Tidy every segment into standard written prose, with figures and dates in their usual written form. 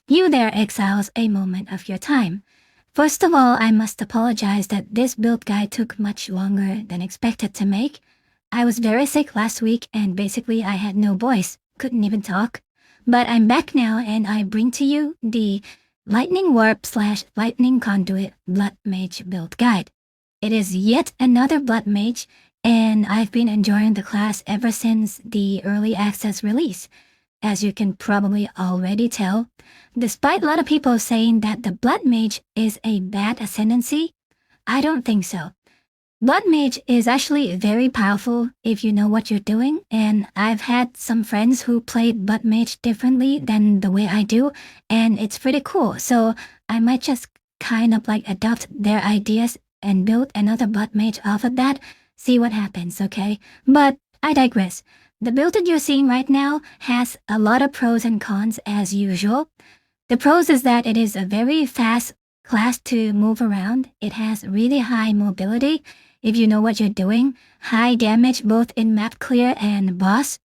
You there, Exiles, a moment of your time. First of all, I must apologize that this build guide took much longer than expected to make. I was very sick last week and basically I had no voice, couldn't even talk. But I'm back now and I bring to you the Lightning Warp / Lightning Conduit Blood Mage build guide. It is yet another Blood Mage and I've been enjoying the class ever since the early access release. As you can probably already tell, despite a lot of people saying that the Blood Mage is a bad ascendancy, I don't think so. Blood Mage is actually very powerful if you know what you're doing, and I've had some friends who played Blood Mage differently than the way I do, and it's pretty cool, so I might just kind of like adopt their ideas and build another Blood Mage off of that, see what happens, okay? But I digress. The build that you're seeing right now has a lot of pros and cons as usual. The pros is that it is a very fast class to move around. It has really high mobility if you know what you're doing, high damage both in map clear and boss.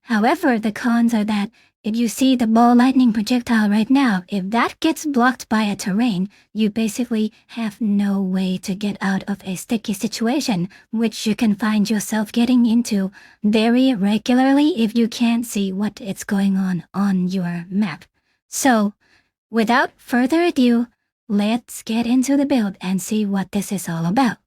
However, the cons are that if you see the ball lightning projectile right now, if that gets blocked by a terrain, you basically have no way to get out of a sticky situation, which you can find yourself getting into very regularly if you can't see what is going on your map. So, without further ado, let's get into the build and see what this is all about.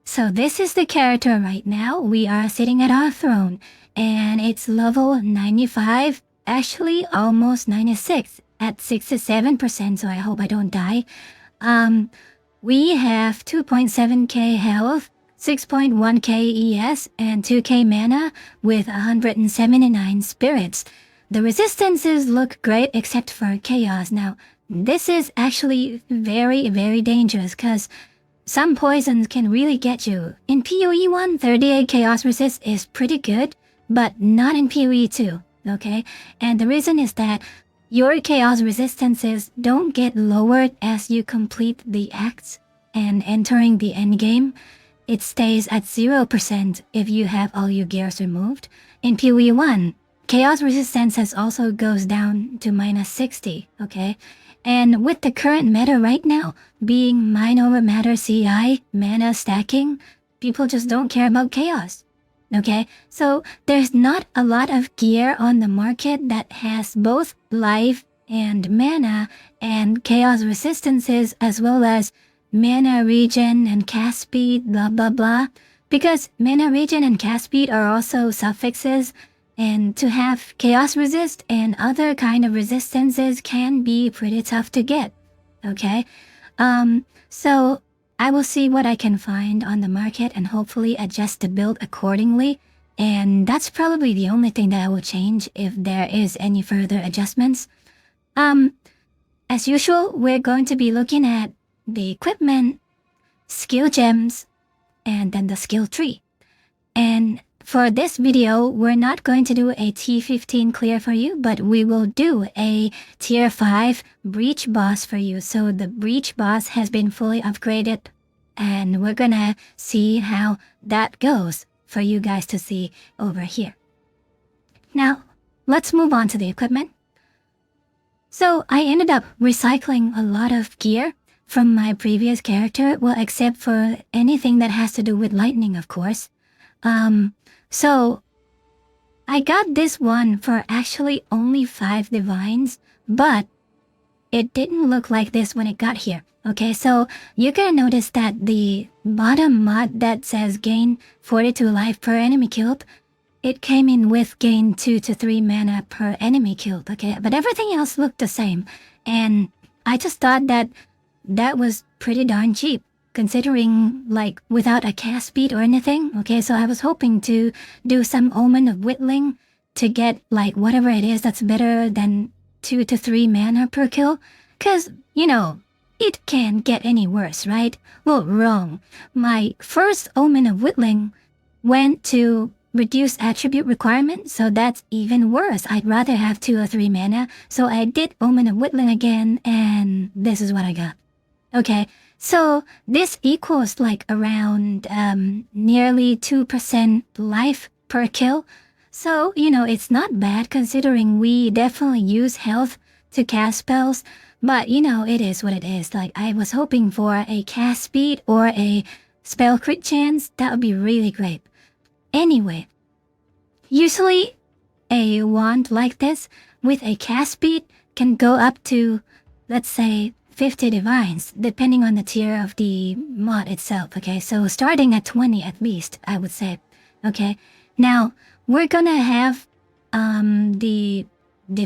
So this is the character right now. We are sitting at our throne and it's level 95, actually almost 96 at 67%, so I hope I don't die. We have 2.7k health, 6.1k ES, and 2k mana with 179 spirits. The resistances look great except for chaos. Now, this is actually very, very dangerous because some poisons can really get you. In PoE1, 38 chaos resist is pretty good, but not in PoE2, okay? And the reason is that your chaos resistances don't get lowered as you complete the acts and entering the endgame. It stays at 0% if you have all your gears removed. In PoE1, chaos resistance also goes down to -60, okay? And with the current meta right now being mine over matter CI, mana stacking, people just don't care about chaos. Okay, so there's not a lot of gear on the market that has both life and mana and chaos resistances as well as mana regen and cast speed, blah blah blah. Because mana regen and cast speed are also suffixes, and to have chaos resist and other kind of resistances can be pretty tough to get, okay? So I will see what I can find on the market and hopefully adjust the build accordingly. And that's probably the only thing that I will change if there is any further adjustments. As usual, we're going to be looking at the equipment, skill gems, and then the skill tree. And for this video, we're not going to do a T15 clear for you, but we will do a tier 5 breach boss for you. So the breach boss has been fully upgraded and we're gonna see how that goes for you guys to see over here. Now, let's move on to the equipment. So I ended up recycling a lot of gear from my previous character, well, except for anything that has to do with lightning, of course. So I got this one for actually only 5 divines, but it didn't look like this when it got here. Okay, so you're gonna notice that the bottom mod that says gain 42 life per enemy killed, it came in with gain 2 to 3 mana per enemy killed, okay? But everything else looked the same, and I just thought that that was pretty darn cheap, considering like without a cast speed or anything. Okay, so I was hoping to do some Omen of Whittling to get like whatever it is that's better than 2 to 3 mana per kill, cause you know, it can't get any worse, right? Well, wrong. My first Omen of Whittling went to reduce attribute requirement, so that's even worse. I'd rather have 2 or 3 mana, so I did Omen of Whittling again, and this is what I got. Okay, so this equals like around nearly 2% life per kill. So, you know, it's not bad considering we definitely use health to cast spells, but you know, it is what it is. Like, I was hoping for a cast speed or a spell crit chance. That would be really great. Anyway, usually a wand like this with a cast speed can go up to, let's say, 50 divines, depending on the tier of the mod itself, okay? So starting at 20 at least, I would say, okay? Now, we're gonna have the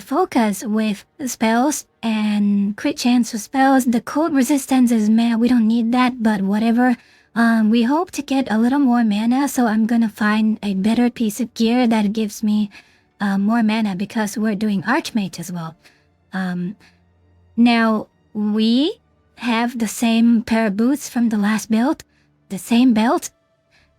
focus with spells and crit chance for spells. The cold resistance is meh, we don't need that, but whatever. We hope to get a little more mana, so I'm gonna find a better piece of gear that gives me more mana because we're doing Archmage as well. Now, we have the same pair of boots from the last build, the same belt.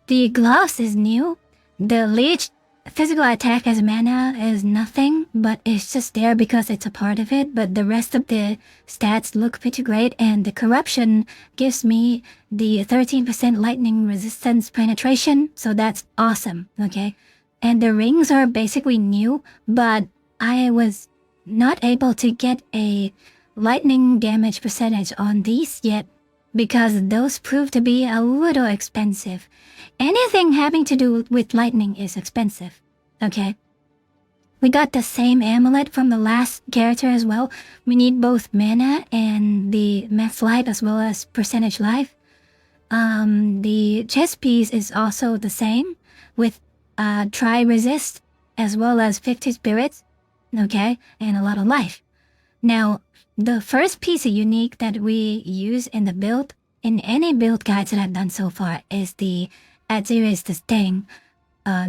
The gloves is new. The leech physical attack as mana is nothing, but it's just there because it's a part of it. But the rest of the stats look pretty great, and the corruption gives me the 13% lightning resistance penetration, so that's awesome, okay? And the rings are basically new, but I was not able to get a lightning damage percentage on these yet because those prove to be a little expensive. Anything having to do with lightning is expensive, okay? We got the same amulet from the last character as well. We need both mana and the max life as well as percentage life. The chest piece is also the same with try resist as well as 50 spirits, okay, and a lot of life. Now, the first piece of unique that we use in the build, in any build guides that I've done so far, is the Aziri's Disdain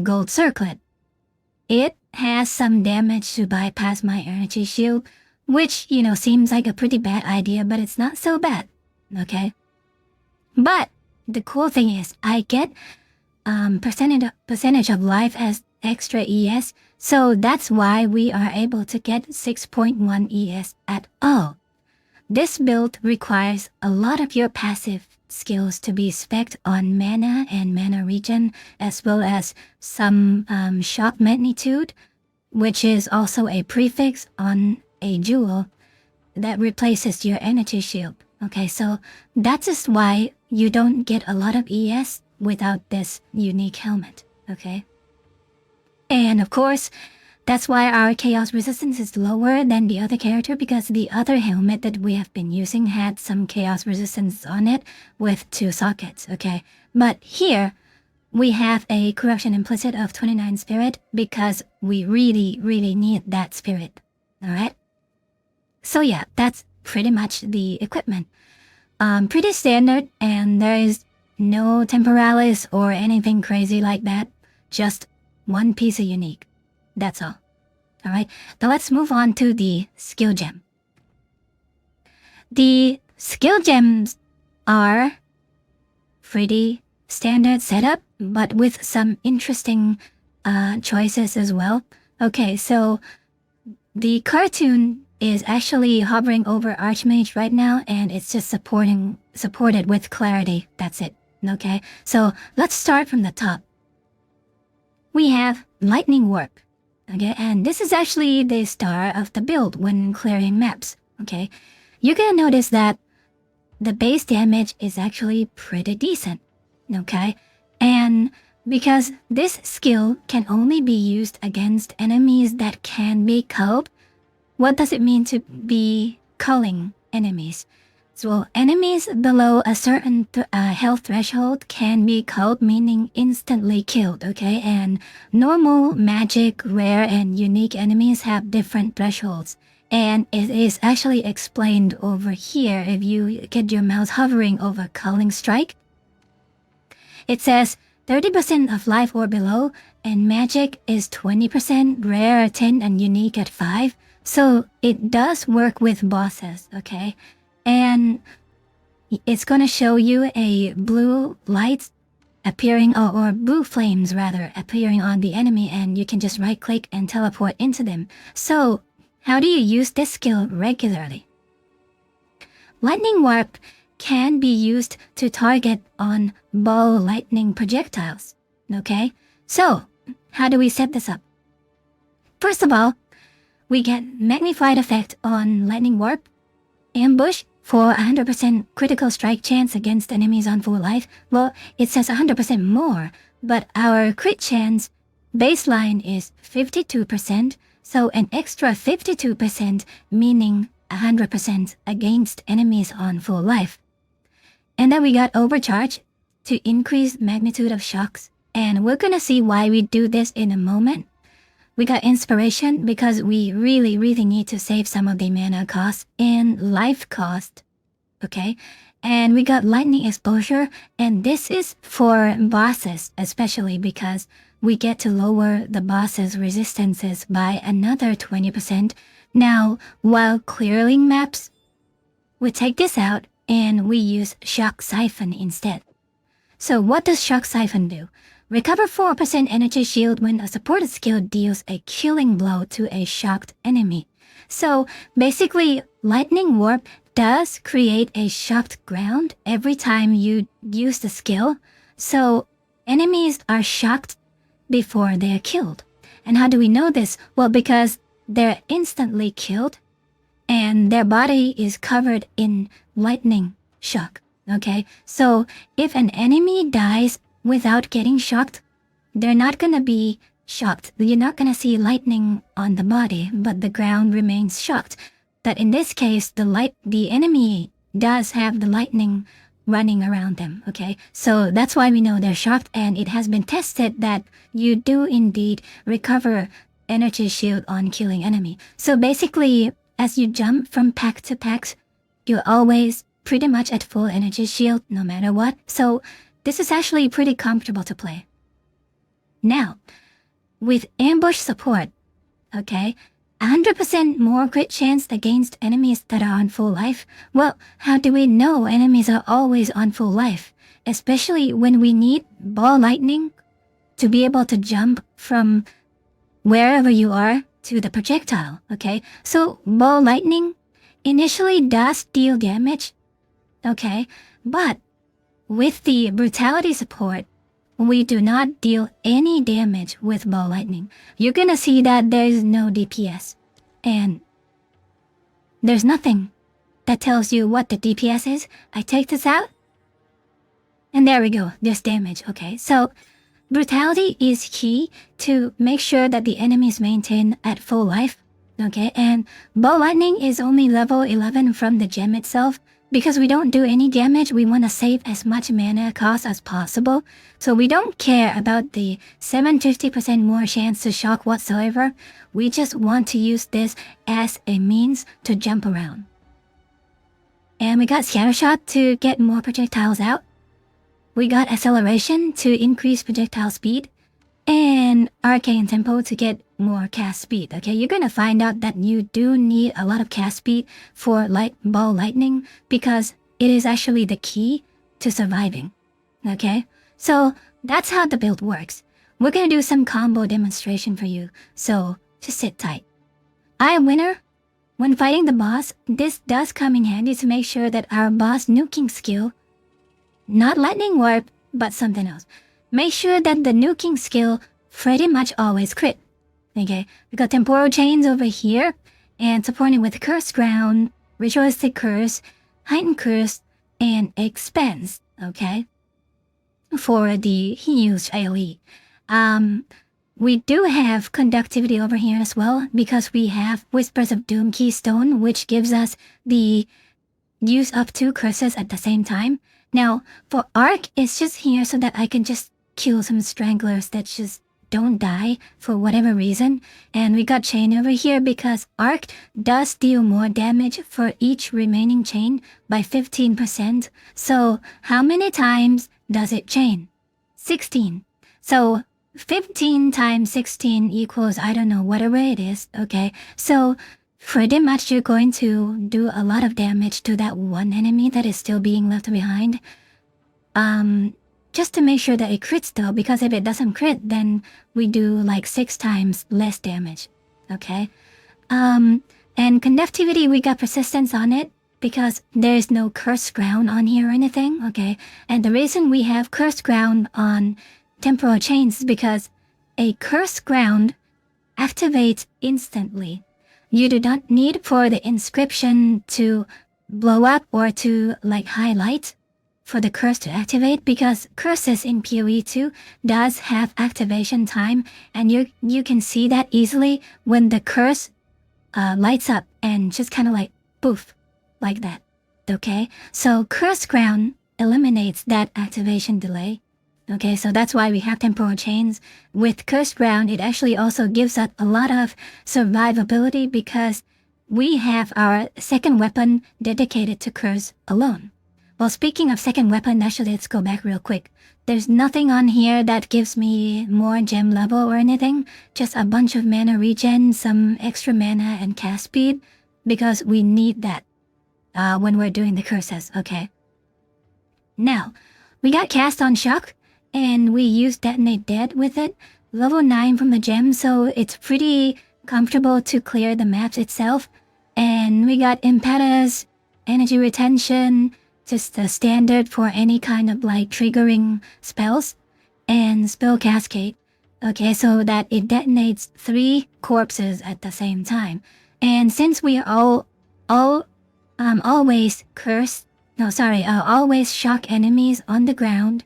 gold circlet. It has some damage to bypass my energy shield, which, you know, seems like a pretty bad idea, but it's not so bad, okay? But the cool thing is I get percentage of life as extra ES, so that's why we are able to get 6.1 ES at all. This build requires a lot of your passive skills to be spec'd on mana and mana regen, as well as some shock magnitude, which is also a prefix on a jewel that replaces your energy shield. Okay, so that's just why you don't get a lot of ES without this unique helmet, okay? And of course, that's why our chaos resistance is lower than the other character, because the other helmet that we have been using had some chaos resistance on it with 2 sockets, okay? But here, we have a corruption implicit of 29 spirit because we really need that spirit, alright? So yeah, that's pretty much the equipment. Pretty standard, and there is no temporalis or anything crazy like that. Just one piece of unique. That's all. Alright, now let's move on to the skill gem. The skill gems are pretty standard setup, but with some interesting choices as well. Okay, so the cartoon is actually hovering over Archmage right now, and it's just supported with clarity. That's it. Okay, so let's start from the top. We have lightning warp. Okay, and this is actually the star of the build when clearing maps. Okay, you're gonna notice that the base damage is actually pretty decent. Okay, and because this skill can only be used against enemies that can be culled, what does it mean to be culling enemies? So enemies below a certain health threshold can be culled, meaning instantly killed, okay? And normal, magic, rare, and unique enemies have different thresholds. And it is actually explained over here if you get your mouse hovering over Culling Strike. It says 30% of life or below, and magic is 20%, rare at 10, and unique at 5. So it does work with bosses, okay? And it's gonna show you a blue light appearing, or blue flames rather, appearing on the enemy, and you can just right click and teleport into them. So how do you use this skill regularly? Lightning Warp can be used to target on ball lightning projectiles, okay? So how do we set this up? First of all, we get magnified effect on lightning warp, ambush for 100% critical strike chance against enemies on full life. Well, it says 100% more, but our crit chance baseline is 52%, so an extra 52%, meaning 100% against enemies on full life. And then we got overcharge to increase magnitude of shocks, and we're gonna see why we do this in a moment. We got inspiration because we really need to save some of the mana cost and life cost, okay? And we got lightning exposure, and this is for bosses, especially because we get to lower the boss's resistances by another 20%. Now, while clearing maps, we take this out and we use Shock Siphon instead. So what does Shock Siphon do? Recover 4% energy shield when a supported skill deals a killing blow to a shocked enemy. So basically, Lightning Warp does create a shocked ground every time you use the skill. So enemies are shocked before they are killed. And how do we know this? Well, because they're instantly killed and their body is covered in lightning shock. Okay, so if an enemy dies without getting shocked, they're not gonna be shocked. You're not gonna see lightning on the body, but the ground remains shocked. That in this case, the enemy does have the lightning running around them, okay? So that's why we know they're shocked, and it has been tested that you do indeed recover energy shield on killing enemy. So basically, as you jump from pack to pack, you're always pretty much at full energy shield no matter what. So this is actually pretty comfortable to play. Now, with ambush support, okay, 100% more crit chance against enemies that are on full life. Well, how do we know enemies are always on full life? Especially when we need ball lightning to be able to jump from wherever you are to the projectile, okay? So ball lightning initially does deal damage, okay? But with the brutality support, we do not deal any damage with ball lightning. You're gonna see that there is no DPS. And there's nothing that tells you what the DPS is. I take this out. And there we go. There's damage. Okay, so brutality is key to make sure that the enemies maintain at full life. Okay, and ball lightning is only level 11 from the gem itself. Because we don't do any damage, we want to save as much mana cost as possible. So we don't care about the 750% more chance to shock whatsoever. We just want to use this as a means to jump around. And we got Scattershot to get more projectiles out. We got Acceleration to increase projectile speed. And Arcane Tempo to get more cast speed, okay? You're gonna find out that you do need a lot of cast speed for ball lightning because it is actually the key to surviving, okay? So that's how the build works. We're gonna do some combo demonstration for you, so just sit tight. Winner, when fighting the boss, this does come in handy to make sure that our boss nuking skill, not lightning warp, but something else. Make sure that the nuking skill pretty much always crit. Okay, we got temporal chains over here, and supporting with Cursed Ground, Ritualistic Curse, Heightened Curse, and Expense, okay? For the huge AoE. We do have Conductivity over here as well, because we have Whispers of Doom Keystone, which gives us the use up 2 curses at the same time. Now, for Arc, it's just here so that I can just kill some stranglers that just don't die for whatever reason. And we got chain over here because Arc does deal more damage for each remaining chain by 15%. So how many times does it chain? 16. So 15 times 16 equals, I don't know, whatever it is, okay? So pretty much you're going to do a lot of damage to that one enemy that is still being left behind. Just to make sure that it crits though, because if it doesn't crit, then we do like 6 times less damage, okay? And Conductivity, we got Persistence on it because there is no Cursed Ground on here or anything, okay? And the reason we have Cursed Ground on Temporal Chains is because a Cursed Ground activates instantly. You do not need for the inscription to blow up or to like highlight for the curse to activate, because curses in PoE2 does have activation time, and you can see that easily when the curse lights up and just kind of like poof, like that. Okay, so curse ground eliminates that activation delay. Okay, so that's why we have temporal chains. With curse ground, it actually also gives us a lot of survivability because we have our second weapon dedicated to curse alone. Well, speaking of second weapon, actually, let's go back real quick. There's nothing on here that gives me more gem level or anything. Just a bunch of mana regen, some extra mana, and cast speed. Because we need that when we're doing the curses, okay? Now, we got cast on shock, and we used detonate dead with it. Level 9 from the gem, so it's pretty comfortable to clear the maps itself. And we got impetus, energy retention, just the standard for any kind of like triggering spells, and spell cascade. Okay, so that it detonates 3 corpses at the same time. And since we are always always shock enemies on the ground,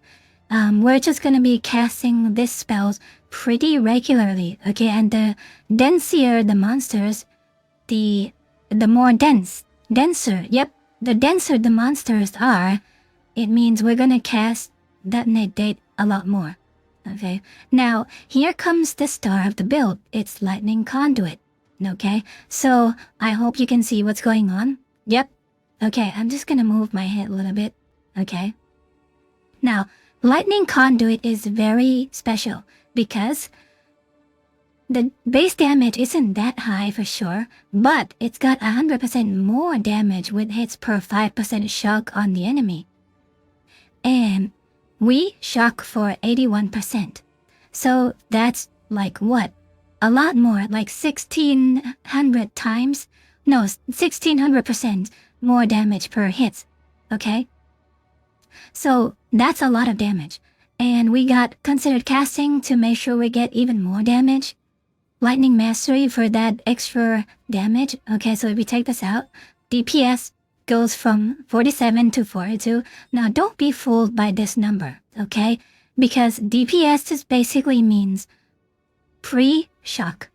we're just gonna be casting these spells pretty regularly. Okay, and the denser the monsters, the more denser. Yep. The denser the monsters are, it means we're gonna cast detonate date a lot more. Okay, now here comes the star of the build. It's lightning conduit. Okay, so I hope you can see what's going on. Yep. Okay, I'm just gonna move my head a little bit. Okay. Now, lightning conduit is very special because the base damage isn't that high for sure, but it's got 100% more damage with hits per 5% shock on the enemy. And we shock for 81%. So that's like what? A lot more, like 1600 times? No, 1600% more damage per hit. Okay? So that's a lot of damage. And we got considered casting to make sure we get even more damage. Lightning Mastery for that extra damage. Okay, so if we take this out, DPS goes from 47 to 42. Now, don't be fooled by this number, okay? Because DPS just basically means pre-shock,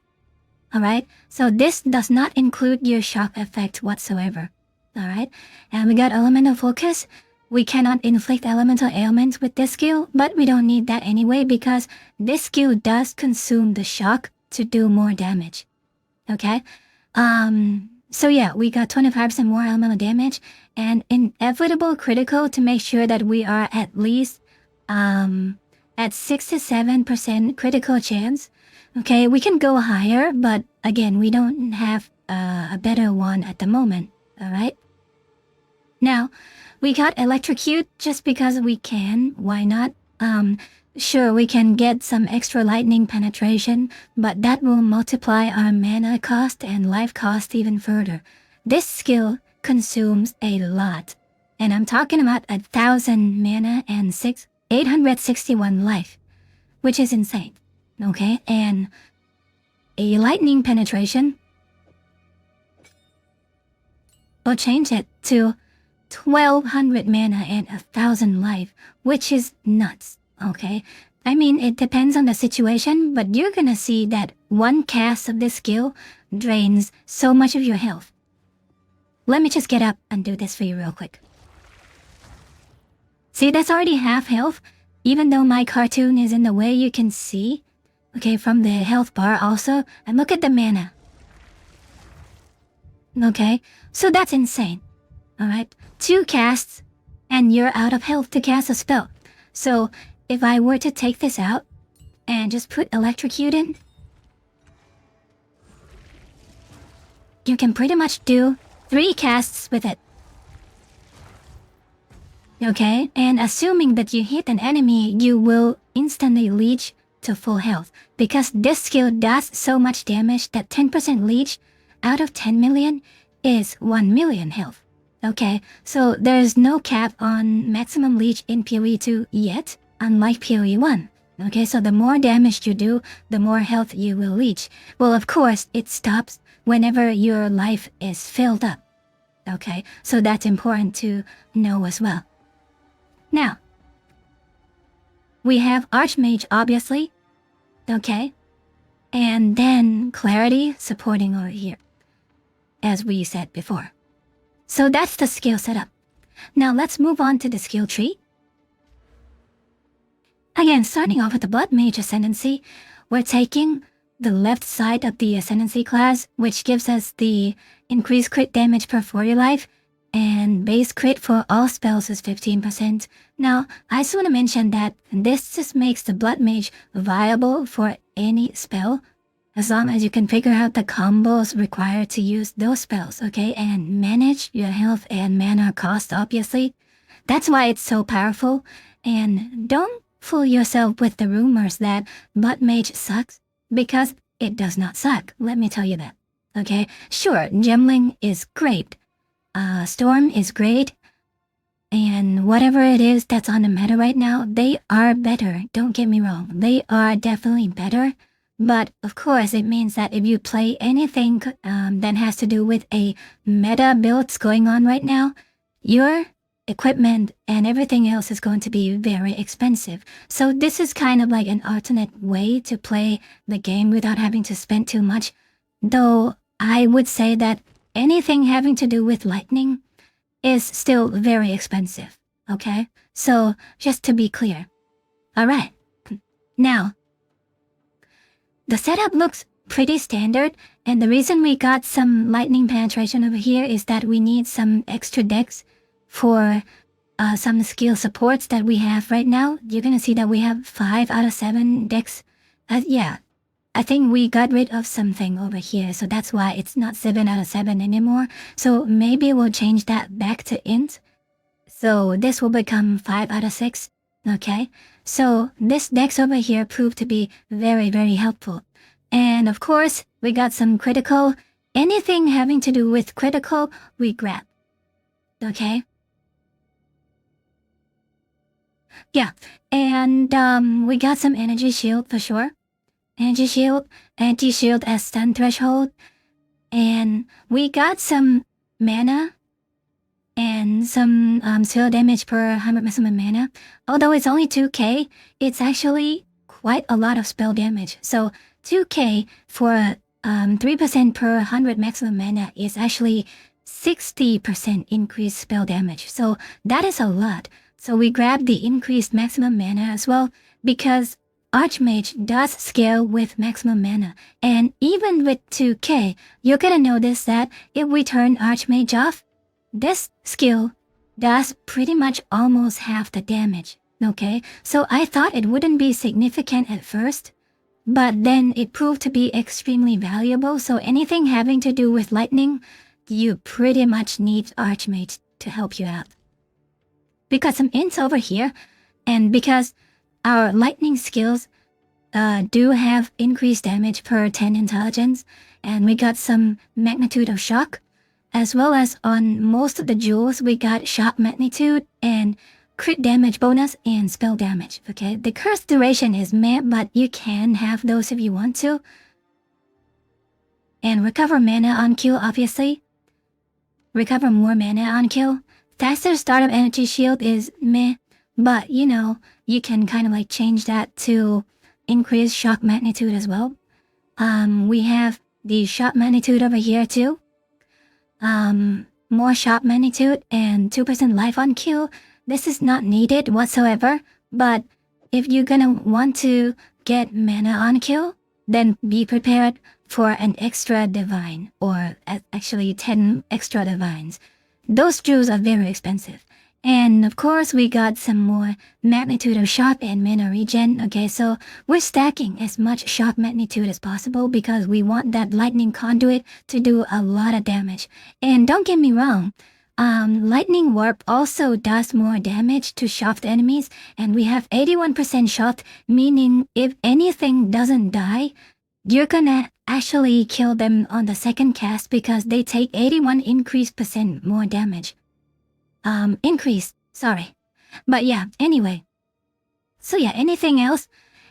alright? So this does not include your shock effect whatsoever, alright? And we got Elemental Focus. We cannot inflict elemental ailments with this skill, but we don't need that anyway because this skill does consume the shock to do more damage. Okay? So yeah, we got 25% more elemental damage and inevitable critical to make sure that we are at least at 67% critical chance. Okay, we can go higher, but again, we don't have a better one at the moment. Alright? Now, we got electrocute just because we can. Why not? Sure, we can get some extra lightning penetration, but that will multiply our mana cost and life cost even further. This skill consumes a lot, and I'm talking about 1,000 mana and 861 life, which is insane. Okay, and a lightning penetration will change it to 1,200 mana and 1,000 life, which is nuts. Okay, I mean, it depends on the situation, but you're gonna see that one cast of this skill drains so much of your health. Let me just get up and do this for you real quick. See, that's already half health, even though my cartoon is in the way you can see. Okay, from the health bar also, and look at the mana. Okay, so that's insane. Alright, 2 casts, and you're out of health to cast a spell. So, if I were to take this out and just put electrocute in, you can pretty much do 3 casts with it. Okay, and assuming that you hit an enemy, you will instantly leech to full health, because this skill does so much damage that 10% leech out of 10 million is 1 million health. Okay, so there's no cap on maximum leech in PoE2 yet, unlike PoE1. Okay, so the more damage you do, the more health you will reach. Well, of course, it stops whenever your life is filled up. Okay, so that's important to know as well. Now, we have Archmage, obviously. Okay, and then Clarity supporting over here, as we said before. So that's the skill setup. Now let's move on to the skill tree. Again, starting off with the Blood Mage Ascendancy, we're taking the left side of the Ascendancy class, which gives us the increased crit damage per 40 life, and base crit for all spells is 15%. Now, I just want to mention that this just makes the Blood Mage viable for any spell, as long as you can figure out the combos required to use those spells, okay? And manage your health and mana cost, obviously. That's why it's so powerful. And don't fool yourself with the rumors that Blood Mage sucks, because it does not suck, let me tell you that. Okay? Sure, Gemling is great. Storm is great. And whatever it is that's on the meta right now, they are better. Don't get me wrong. They are definitely better. But of course, it means that if you play anything that has to do with a meta builds going on right now, your equipment and everything else is going to be very expensive. So this is kind of like an alternate way to play the game without having to spend too much. Though I would say that anything having to do with lightning is still very expensive. Okay? So just to be clear. Alright. Now, the setup looks pretty standard, and the reason we got some lightning penetration over here is that we need some extra decks for some skill supports that we have right now. You're gonna see that we have 5 out of 7 decks. Yeah, I think we got rid of something over here, so that's why it's not 7 out of 7 anymore. So maybe we'll change that back to int. So this will become 5 out of 6. Okay, so this dex over here proved to be very, very helpful. And of course, we got some critical. Anything having to do with critical, we grab. Okay? Yeah, and we got some energy shield for sure. Energy shield, anti-shield as stun threshold. And we got some mana and some spell damage per 100 maximum mana. Although it's only 2k, it's actually quite a lot of spell damage. So 2k for 3% per 100 maximum mana is actually 60% increased spell damage. So that is a lot. So we grab the increased maximum mana as well, because Archmage does scale with maximum mana. And even with 2k, you're gonna notice that if we turn Archmage off, this skill does pretty much almost half the damage, okay? So I thought it wouldn't be significant at first, but then it proved to be extremely valuable. So anything having to do with lightning, you pretty much need Archmage to help you out. We got some ints over here, and because our lightning skills do have increased damage per 10 intelligence, and we got some magnitude of shock, as well as on most of the jewels, we got shock magnitude and crit damage bonus and spell damage, okay? The curse duration is meh, but you can have those if you want to. And recover mana on kill, obviously. Recover more mana on kill. Faster startup energy shield is meh, but you know, you can kind of like change that to increase shock magnitude as well. We have the shock magnitude over here too. More shock magnitude and 2% life on kill. This is not needed whatsoever, but if you're gonna want to get mana on kill, then be prepared for an extra divine, or actually 10 extra divines. Those jewels are very expensive. And of course, we got some more magnitude of shock and mana regen. Okay, so we're stacking as much shock magnitude as possible because we want that lightning conduit to do a lot of damage. And don't get me wrong, lightning warp also does more damage to shocked enemies, and we have 81% shocked, meaning if anything doesn't die, you're gonna actually kill them on the second cast because they take 81 increased percent more damage. Increase, sorry. But yeah, anyway. So yeah, anything else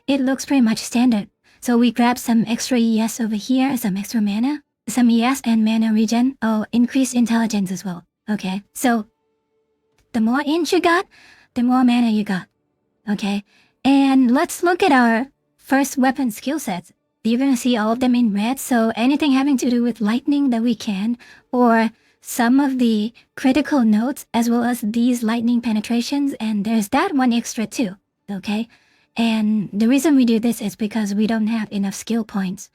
it looks pretty much standard. So we grab some extra ES over here, some extra mana, some ES and mana regen. Oh, increased intelligence as well. Okay, so the more int you got, the more mana you got. Okay, and let's look at our first weapon skill sets. You're gonna see all of them in red, so anything having to do with lightning that we can, or some of the critical notes, as well as these lightning penetrations, and there's that one extra too, okay? And the reason we do this is because we don't have enough skill points.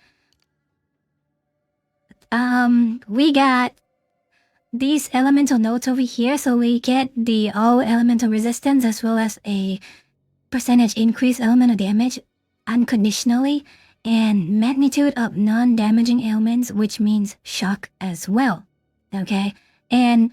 We got these elemental notes over here, so we get the all elemental resistance as well as a percentage increase elemental damage unconditionally, and magnitude of non-damaging ailments, which means shock as well. Okay, and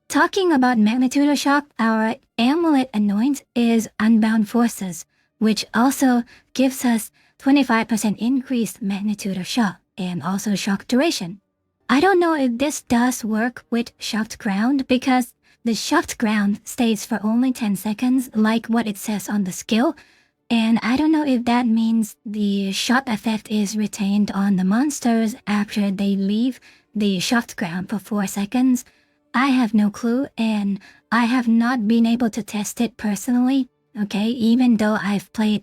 talking about magnitude of shock, our amulet anoint is Unbound Forces, which also gives us 25% increased magnitude of shock and also shock duration. I don't know if this does work with shocked ground because the shocked ground stays for only 10 seconds like what it says on the skill, and I don't know if that means the shock effect is retained on the monsters after they leave the shocked ground for 4 seconds. I have no clue, and I have not been able to test it personally, okay, even though I've played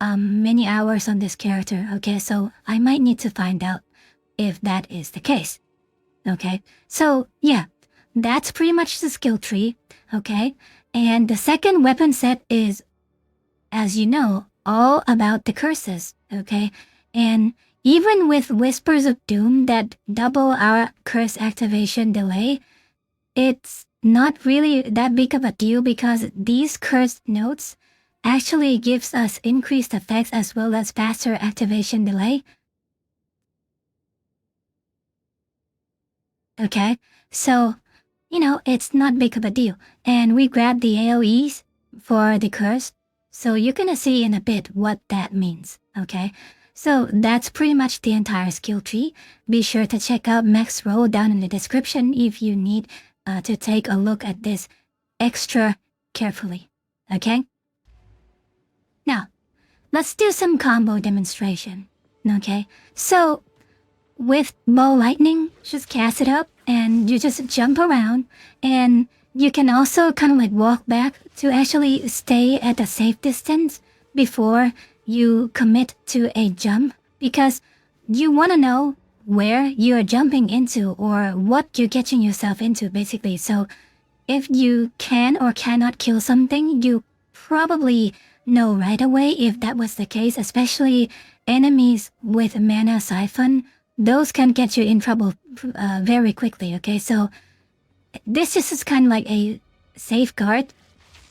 many hours on this character, okay, so I might need to find out if that is the case, okay? So, yeah, that's pretty much the skill tree, okay? And the second weapon set is, as you know, all about the curses, okay? And even with Whispers of Doom that double our curse activation delay, it's not really that big of a deal because these cursed notes actually gives us increased effects as well as faster activation delay. Okay, so, you know, it's not big of a deal. And we grab the AoEs for the curse, so you're gonna see in a bit what that means, okay? So that's pretty much the entire skill tree. Be sure to check out Mac's role down in the description if you need to take a look at this extra carefully, okay? Now, let's do some combo demonstration, okay? So, with Ball Lightning, just cast it up and you just jump around, and you can also kind of like walk back to actually stay at a safe distance before you commit to a jump, because you want to know where you're jumping into or what you're getting yourself into basically. So if you can or cannot kill something, you probably know right away if that was the case, especially enemies with mana siphon. Those can get you in trouble very quickly, okay? So this is kind of like a safeguard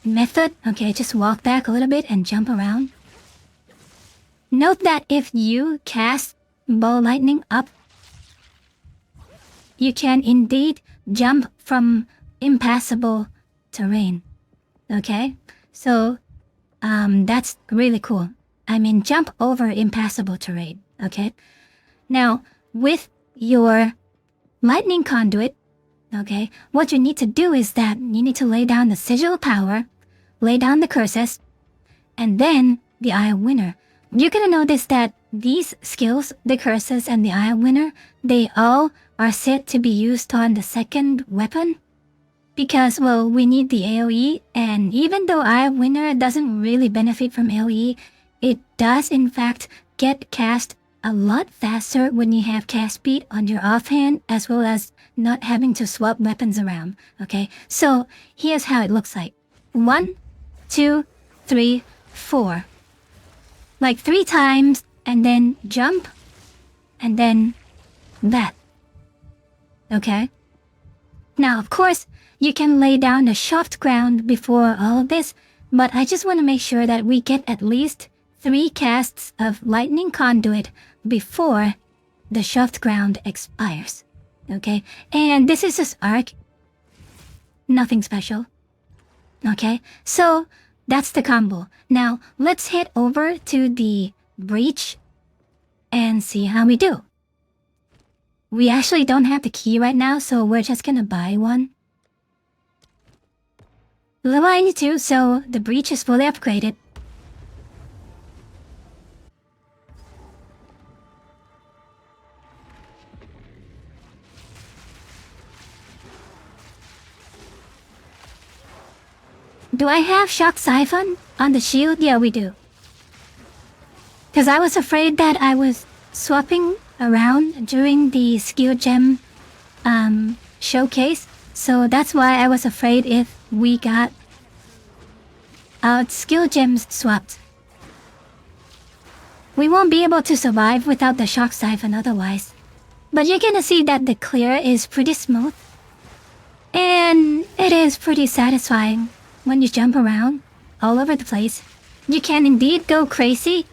method, okay? Just walk back a little bit and jump around. Note that if you cast Ball Lightning up, you can indeed jump from impassable terrain, okay? So that's really cool. I mean, jump over impassable terrain, okay? Now, with your lightning conduit, okay, what you need to do is that you need to lay down the sigil of power, lay down the curses, and then the Eye of Winter. You're gonna notice that these skills, the curses and the Eye of Winter, they all are set to be used on the second weapon. Because, well, we need the AoE, and even though Eye of Winter doesn't really benefit from AoE, it does in fact get cast a lot faster when you have cast speed on your offhand, as well as not having to swap weapons around, okay? So, here's how it looks like. 1, 2, 3, 4. Like 3 times, and then jump, and then that. Okay? Now, of course, you can lay down the soft ground before all of this, but I just want to make sure that we get at least 3 casts of Lightning Conduit before the soft ground expires. Okay? And this is just arc. Nothing special. Okay? So, that's the combo. Now, let's head over to the breach and see how we do. We actually don't have the key right now, so we're just gonna buy one. Level 92, so the breach is fully upgraded. Do I have Shock Siphon on the shield? Yeah, we do. Because I was afraid that I was swapping around during the skill gem showcase. So that's why I was afraid if we got our skill gems swapped, we won't be able to survive without the Shock Siphon otherwise. But you're gonna see that the clear is pretty smooth. And it is pretty satisfying when you jump around all over the place. You can indeed go crazy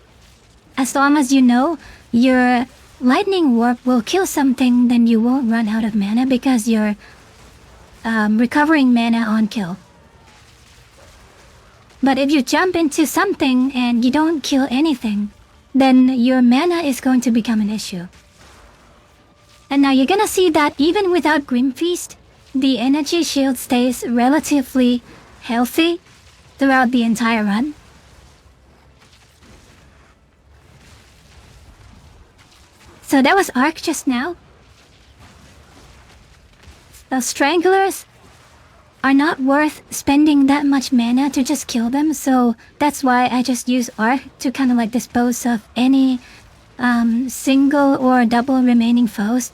as long as you know your lightning warp will kill something, then you won't run out of mana because you're recovering mana on kill. But if you jump into something and you don't kill anything, then your mana is going to become an issue. And now you're gonna see that even without Grim Feast, the energy shield stays relatively healthy throughout the entire run. So that was Arc just now. The Stranglers are not worth spending that much mana to just kill them, so that's why I just use Arc to kind of like dispose of any single or double remaining foes.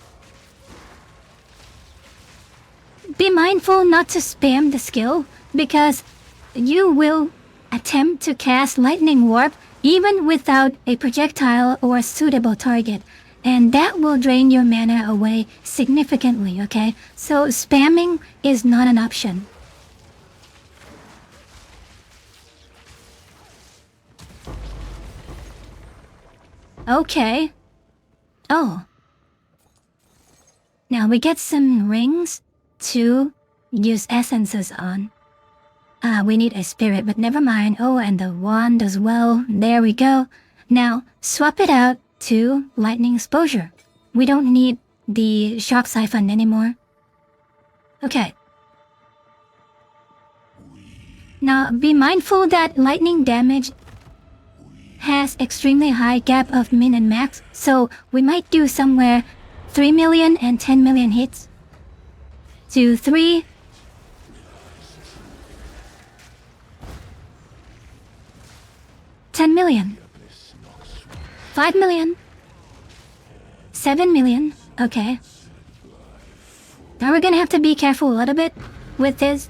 Be mindful not to spam the skill, because you will attempt to cast Lightning Warp even without a projectile or a suitable target, and that will drain your mana away significantly, okay? So spamming is not an option. Okay. Oh. Now we get some rings to use essences on. We need a spirit, but never mind. Oh, and the wand as well. There we go. Now, swap it out to lightning exposure. We don't need the Shock Siphon anymore. Okay. Now, be mindful that lightning damage has extremely high gap of min and max, so we might do somewhere 3 million and 10 million hits. 2, 3. $10 million. 5 million. 7 million. Okay. Now we're gonna have to be careful a little bit with this.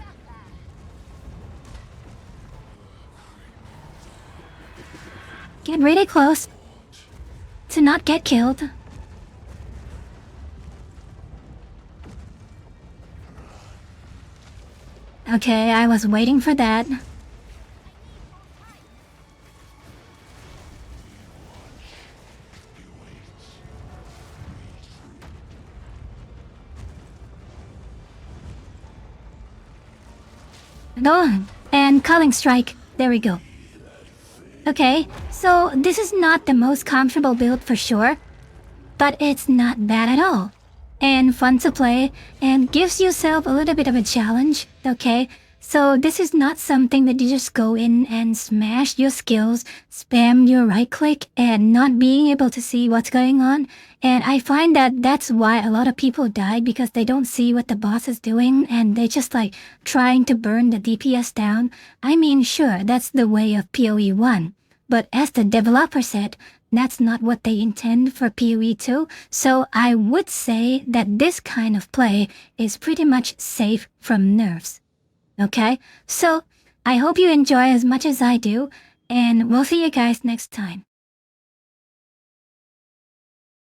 Get really close to not get killed. Okay, I was waiting for that. Go on. And Culling Strike. There we go. Okay, so this is not the most comfortable build for sure, but it's not bad at all. And fun to play, and gives yourself a little bit of a challenge, okay? So this is not something that you just go in and smash your skills, spam your right click, and not being able to see what's going on. And I find that that's why a lot of people die, because they don't see what the boss is doing, and they just like trying to burn the DPS down. I mean, sure, that's the way of PoE1. But as the developer said, that's not what they intend for PoE2, so I would say that this kind of play is pretty much safe from nerfs. Okay? So, I hope you enjoy as much as I do, and we'll see you guys next time.